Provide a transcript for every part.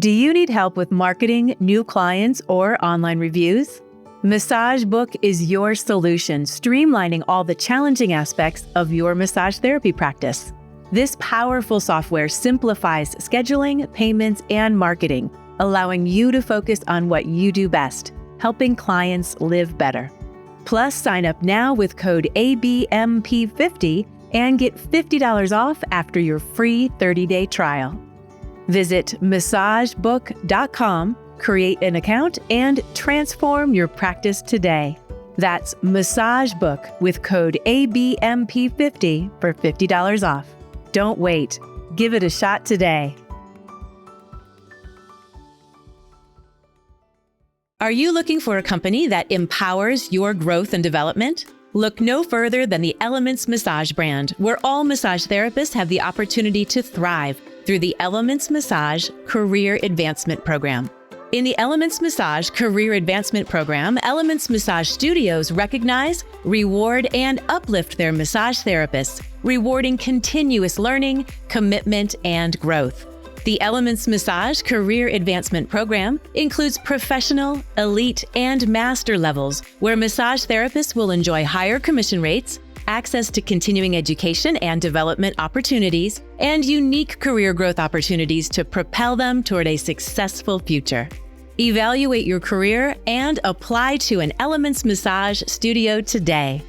Do you need help with marketing, new clients, or online reviews? Massage Book is your solution, streamlining all the challenging aspects of your massage therapy practice. This powerful software simplifies scheduling, payments, and marketing, allowing you to focus on what you do best, helping clients live better. Plus, sign up now with code ABMP50 and get $50 off after your free 30-day trial. Visit massagebook.com, create an account, and transform your practice today. That's Massage Book with code ABMP50 for $50 off. Don't wait. Give it a shot today. Are you looking for a company that empowers your growth and development? Look no further than the Elements Massage brand, where all massage therapists have the opportunity to thrive through the Elements Massage Career Advancement Program. In the Elements Massage Career Advancement Program, Elements Massage Studios recognize, reward, and uplift their massage therapists, rewarding continuous learning, commitment, and growth. The Elements Massage Career Advancement Program includes professional, elite, and master levels, where massage therapists will enjoy higher commission rates, access to continuing education and development opportunities, and unique career growth opportunities to propel them toward a successful future. Evaluate your career and apply to an Elements Massage studio today.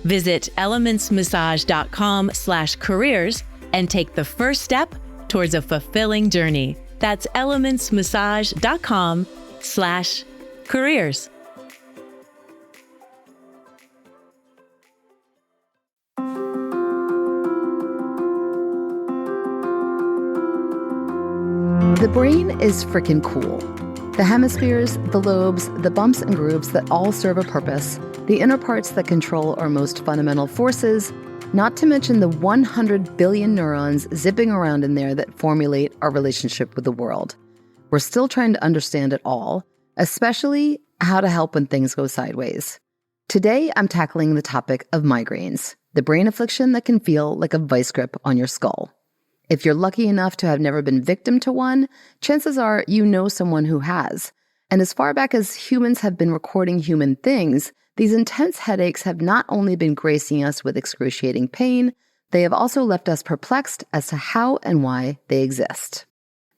Visit elementsmassage.com/careers and take the first step towards a fulfilling journey. That's elementsmassage.com/careers. The brain is freaking cool. The hemispheres, the lobes, the bumps and grooves that all serve a purpose, the inner parts that control our most fundamental forces, not to mention the 100 billion neurons zipping around in there that formulate our relationship with the world. We're still trying to understand it all, especially how to help when things go sideways. Today, I'm tackling the topic of migraines, the brain affliction that can feel like a vice grip on your skull. If you're lucky enough to have never been victim to one, chances are you know someone who has. And as far back as humans have been recording human things, these intense headaches have not only been gracing us with excruciating pain, they have also left us perplexed as to how and why they exist.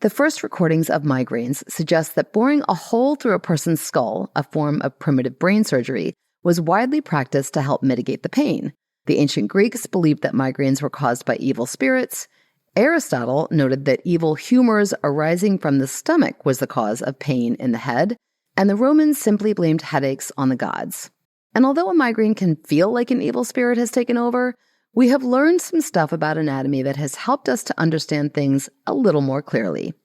The first recordings of migraines suggest that boring a hole through a person's skull, a form of primitive brain surgery, was widely practiced to help mitigate the pain. The ancient Greeks believed that migraines were caused by evil spirits. Aristotle noted that evil humors arising from the stomach was the cause of pain in the head, and the Romans simply blamed headaches on the gods. And although a migraine can feel like an evil spirit has taken over, we have learned some stuff about anatomy that has helped us to understand things a little more clearly.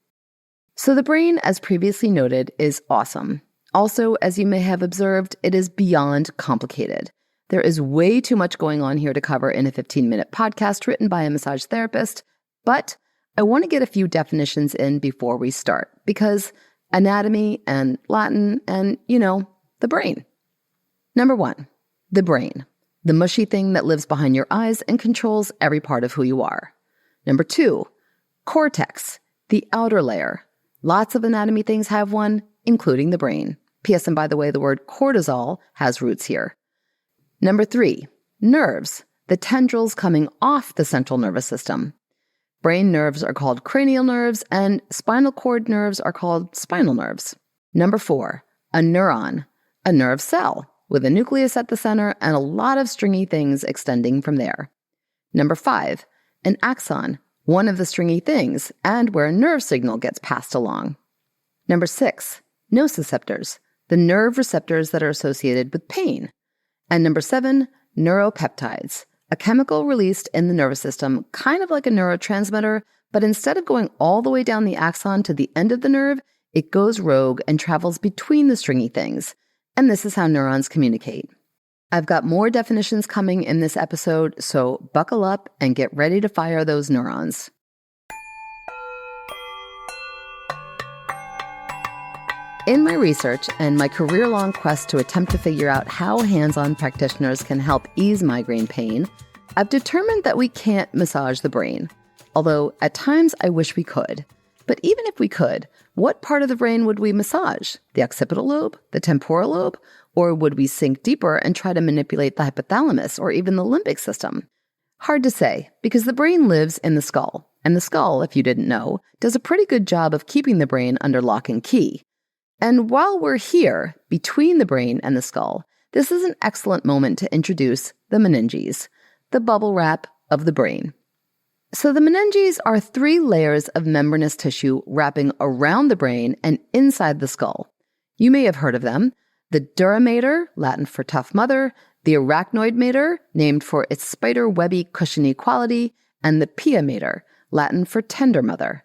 So the brain, as previously noted, is awesome. Also, as you may have observed, it is beyond complicated. There is way too much going on here to cover in a 15-minute podcast written by a massage therapist, but I want to get a few definitions in before we start, because anatomy and Latin and, the brain. Number 1, the brain, the mushy thing that lives behind your eyes and controls every part of who you are. Number 2, cortex, the outer layer. Lots of anatomy things have one, including the brain. P.S. and by the way, the word cortisol has roots here. Number 3, nerves, the tendrils coming off the central nervous system. Brain nerves are called cranial nerves, and spinal cord nerves are called spinal nerves. Number 4, a neuron, a nerve cell, with a nucleus at the center and a lot of stringy things extending from there. Number 5, an axon, one of the stringy things, and where a nerve signal gets passed along. Number 6, nociceptors, the nerve receptors that are associated with pain. And number 7, neuropeptides, a chemical released in the nervous system, kind of like a neurotransmitter, but instead of going all the way down the axon to the end of the nerve, it goes rogue and travels between the stringy things. And this is how neurons communicate. I've got more definitions coming in this episode, so buckle up and get ready to fire those neurons. In my research and my career-long quest to attempt to figure out how hands-on practitioners can help ease migraine pain, I've determined that we can't massage the brain, although at times I wish we could. But even if we could, what part of the brain would we massage? The occipital lobe? The temporal lobe? Or would we sink deeper and try to manipulate the hypothalamus or even the limbic system? Hard to say, because the brain lives in the skull. And the skull, if you didn't know, does a pretty good job of keeping the brain under lock and key. And while we're here, between the brain and the skull, this is an excellent moment to introduce the meninges, the bubble wrap of the brain. So the meninges are 3 layers of membranous tissue wrapping around the brain and inside the skull. You may have heard of them: the dura mater, Latin for tough mother, the arachnoid mater, named for its spider-webby cushiony quality, and the pia mater, Latin for tender mother.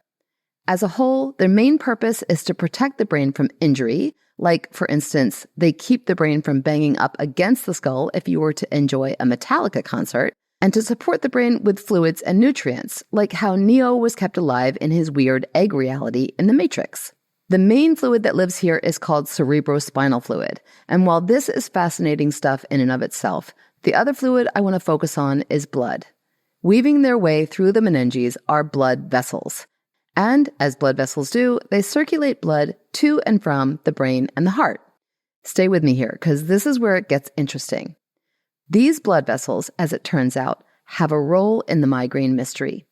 As a whole, their main purpose is to protect the brain from injury, like, for instance, they keep the brain from banging up against the skull if you were to enjoy a Metallica concert, and to support the brain with fluids and nutrients, like how Neo was kept alive in his weird egg reality in The Matrix. The main fluid that lives here is called cerebrospinal fluid, and while this is fascinating stuff in and of itself, the other fluid I want to focus on is blood. Weaving their way through the meninges are blood vessels. And, as blood vessels do, they circulate blood to and from the brain and the heart. Stay with me here, because this is where it gets interesting. These blood vessels, as it turns out, have a role in the migraine mystery.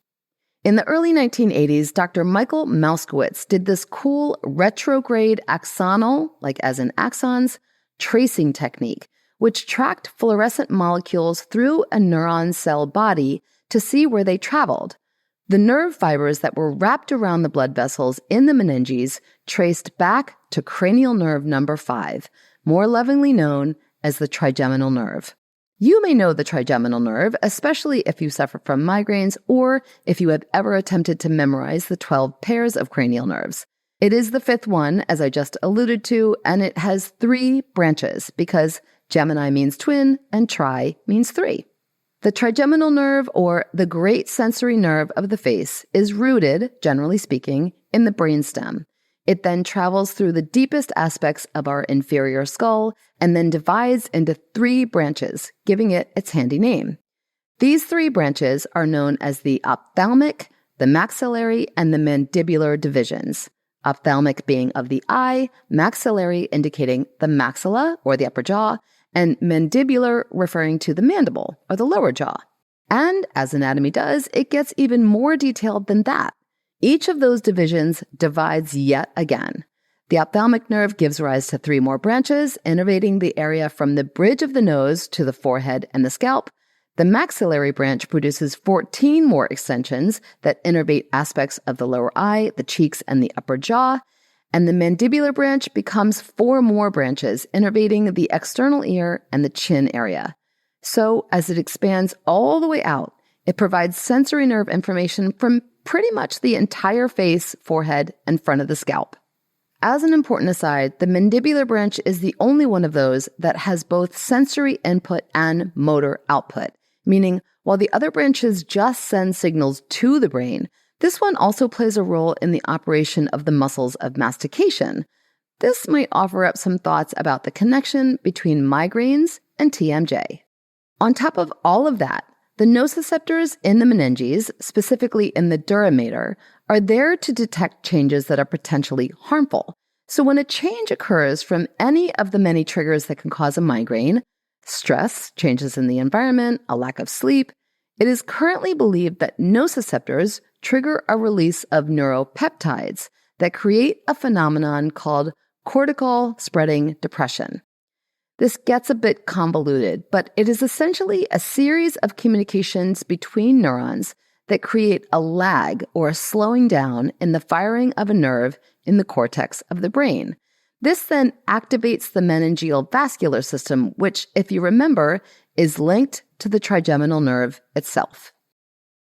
In the early 1980s, Dr. Michael Mauskowitz did this cool retrograde axonal, like as in axons, tracing technique, which tracked fluorescent molecules through a neuron cell body to see where they traveled. The nerve fibers that were wrapped around the blood vessels in the meninges traced back to cranial nerve number 5, more lovingly known as the trigeminal nerve. You may know the trigeminal nerve, especially if you suffer from migraines or if you have ever attempted to memorize the 12 pairs of cranial nerves. It is the 5th one, as I just alluded to, and it has 3 branches because Gemini means twin and tri means 3. The trigeminal nerve, or the great sensory nerve of the face, is rooted, generally speaking, in the brainstem. It then travels through the deepest aspects of our inferior skull and then divides into 3 branches, giving it its handy name. These 3 branches are known as the ophthalmic, the maxillary, and the mandibular divisions. Ophthalmic being of the eye, maxillary indicating the maxilla, or the upper jaw, and mandibular referring to the mandible, or the lower jaw. And, as anatomy does, it gets even more detailed than that. Each of those divisions divides yet again. The ophthalmic nerve gives rise to 3 more branches, innervating the area from the bridge of the nose to the forehead and the scalp. The maxillary branch produces 14 more extensions that innervate aspects of the lower eye, the cheeks, and the upper jaw. And the mandibular branch becomes 4 more branches, innervating the external ear and the chin area. So, as it expands all the way out, it provides sensory nerve information from pretty much the entire face, forehead, and front of the scalp. As an important aside, the mandibular branch is the only one of those that has both sensory input and motor output, meaning while the other branches just send signals to the brain, this one also plays a role in the operation of the muscles of mastication. This might offer up some thoughts about the connection between migraines and TMJ. On top of all of that, the nociceptors in the meninges, specifically in the dura mater, are there to detect changes that are potentially harmful. So when a change occurs from any of the many triggers that can cause a migraine, stress, changes in the environment, a lack of sleep, it is currently believed that nociceptors trigger a release of neuropeptides that create a phenomenon called cortical spreading depression. This gets a bit convoluted, but it is essentially a series of communications between neurons that create a lag or a slowing down in the firing of a nerve in the cortex of the brain. This then activates the meningeal vascular system, which, if you remember, is linked to the trigeminal nerve itself.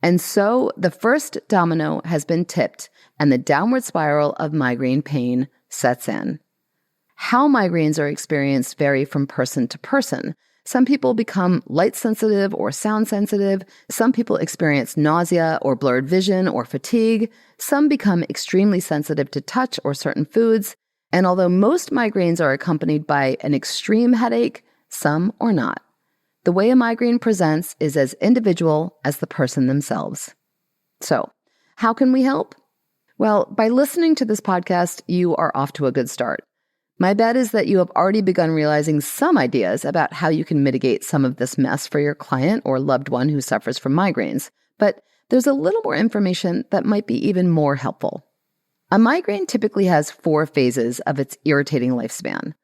And so the first domino has been tipped and the downward spiral of migraine pain sets in. How migraines are experienced vary from person to person. Some people become light sensitive or sound sensitive. Some people experience nausea or blurred vision or fatigue. Some become extremely sensitive to touch or certain foods. And although most migraines are accompanied by an extreme headache, some are not. The way a migraine presents is as individual as the person themselves. So, how can we help? Well, by listening to this podcast, you are off to a good start. My bet is that you have already begun realizing some ideas about how you can mitigate some of this mess for your client or loved one who suffers from migraines. But there's a little more information that might be even more helpful. A migraine typically has 4 phases of its irritating lifespan.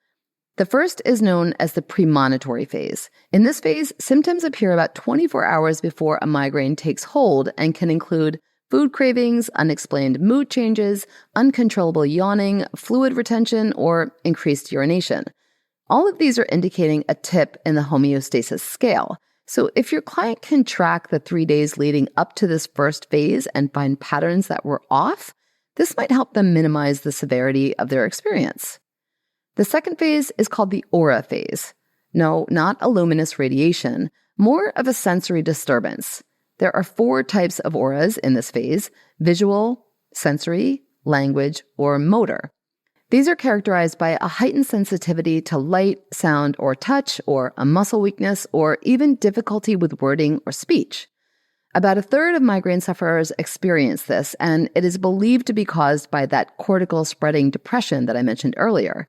The first is known as the premonitory phase. In this phase, symptoms appear about 24 hours before a migraine takes hold and can include food cravings, unexplained mood changes, uncontrollable yawning, fluid retention, or increased urination. All of these are indicating a tip in the homeostasis scale. So if your client can track the 3 days leading up to this first phase and find patterns that were off, this might help them minimize the severity of their experience. The second phase is called the aura phase. No, not a luminous radiation, more of a sensory disturbance. There are 4 types of auras in this phase: visual, sensory, language, or motor. These are characterized by a heightened sensitivity to light, sound, or touch, or a muscle weakness, or even difficulty with wording or speech. About a third of migraine sufferers experience this, and it is believed to be caused by that cortical spreading depression that I mentioned earlier.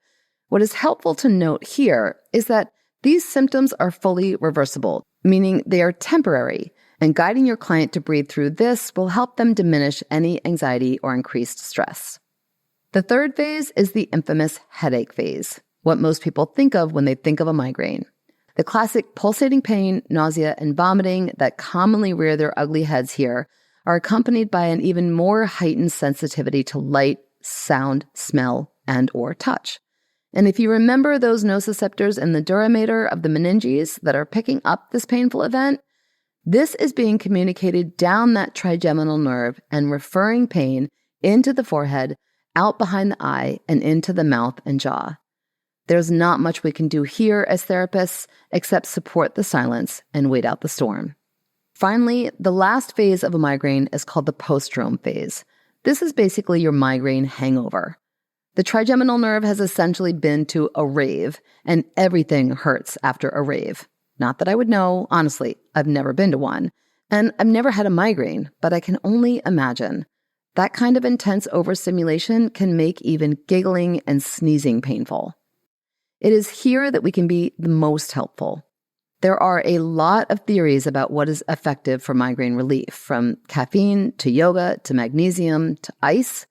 What is helpful to note here is that these symptoms are fully reversible, meaning they are temporary, and guiding your client to breathe through this will help them diminish any anxiety or increased stress. The third phase is the infamous headache phase, what most people think of when they think of a migraine. The classic pulsating pain, nausea, and vomiting that commonly rear their ugly heads here are accompanied by an even more heightened sensitivity to light, sound, smell, and or touch. And if you remember those nociceptors in the dura mater of the meninges that are picking up this painful event, this is being communicated down that trigeminal nerve and referring pain into the forehead, out behind the eye, and into the mouth and jaw. There's not much we can do here as therapists except support the silence and wait out the storm. Finally, the last phase of a migraine is called the postdrome phase. This is basically your migraine hangover. The trigeminal nerve has essentially been to a rave, and everything hurts after a rave. Not that I would know, honestly, I've never been to one, and I've never had a migraine, but I can only imagine. That kind of intense overstimulation can make even giggling and sneezing painful. It is here that we can be the most helpful. There are a lot of theories about what is effective for migraine relief, from caffeine to yoga to magnesium to ice,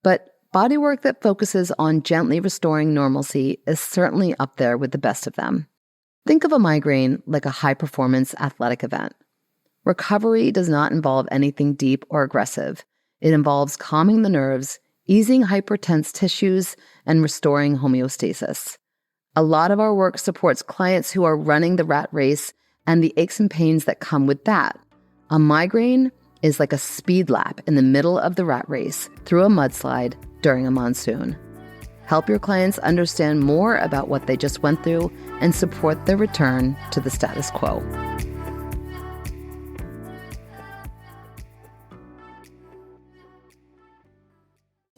but bodywork that focuses on gently restoring normalcy is certainly up there with the best of them. Think of a migraine like a high-performance athletic event. Recovery does not involve anything deep or aggressive. It involves calming the nerves, easing hypertense tissues, and restoring homeostasis. A lot of our work supports clients who are running the rat race and the aches and pains that come with that. A migraine is like a speed lap in the middle of the rat race through a mudslide during a monsoon. Help your clients understand more about what they just went through and support their return to the status quo.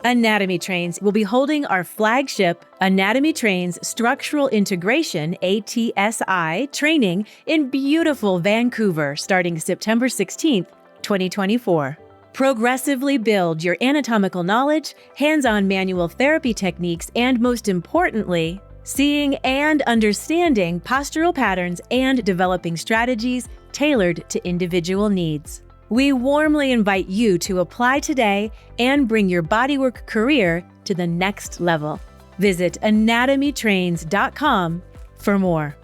Anatomy Trains will be holding our flagship Anatomy Trains Structural Integration ATSI training in beautiful Vancouver starting September 16th, 2024. Progressively build your anatomical knowledge, hands-on manual therapy techniques, and most importantly, seeing and understanding postural patterns and developing strategies tailored to individual needs. We warmly invite you to apply today and bring your bodywork career to the next level. Visit anatomytrains.com for more.